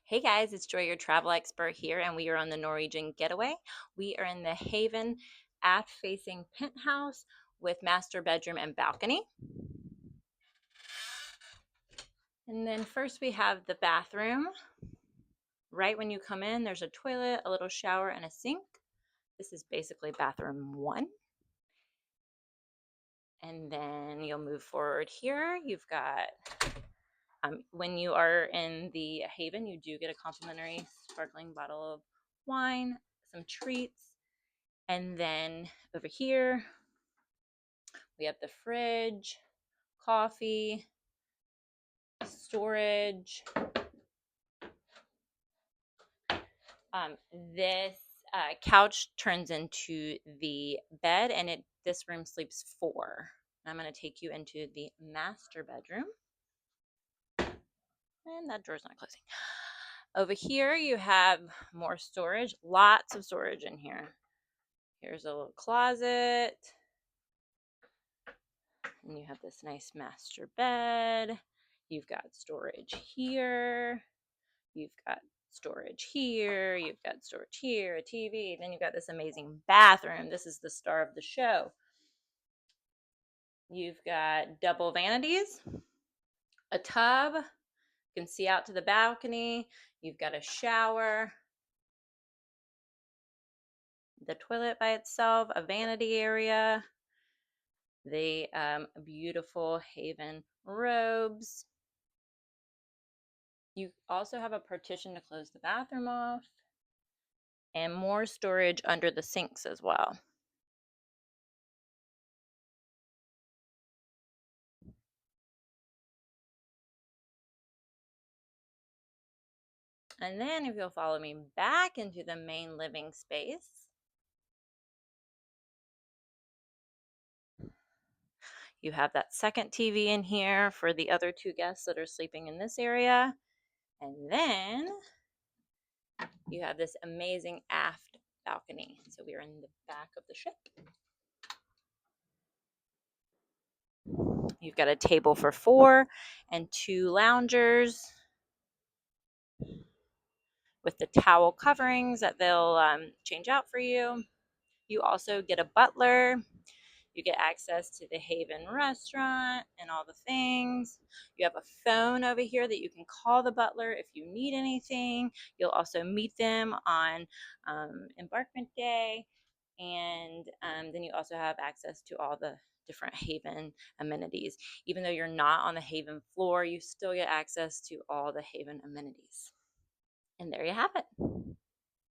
Hey guys, it's Joy, your travel expert here, and we are on the Norwegian Getaway. We are in the Haven Aft-Facing Penthouse with master bedroom and balcony. And then first we have the bathroom. Right when you come in, there's a toilet, a little shower, and a sink. This is basically bathroom one. And then you'll move forward here. You've got when you are in the Haven, you do get a complimentary sparkling bottle of wine, some treats, and then over here we have the fridge, coffee, storage. This couch turns into the bed, and this room sleeps four. I'm going to take you into the master bedroom. And that door's not closing. Over here, you have more storage. Lots of storage in here. Here's a little closet. And you have this nice master bed. You've got storage here. You've got storage here. You've got storage here, a TV. Then you've got this amazing bathroom. This is the star of the show. You've got double vanities, a tub. You can see out to the balcony. You've got a shower, the toilet by itself, a vanity area, the beautiful Haven robes. You also have a partition to close the bathroom off, and more storage under the sinks as well. And then if you'll follow me back into the main living space, you have that second TV in here for the other two guests that are sleeping in this area. And then you have this amazing aft balcony. So we are in the back of the ship. You've got a table for four and two loungers with the towel coverings that they'll change out for you. You also get a butler. You get access to the Haven restaurant and all the things. You have a phone over here that you can call the butler if you need anything. You'll also meet them on embarkment day. And then you also have access to all the different Haven amenities. Even though you're not on the Haven floor, you still get access to all the Haven amenities. And there you have it.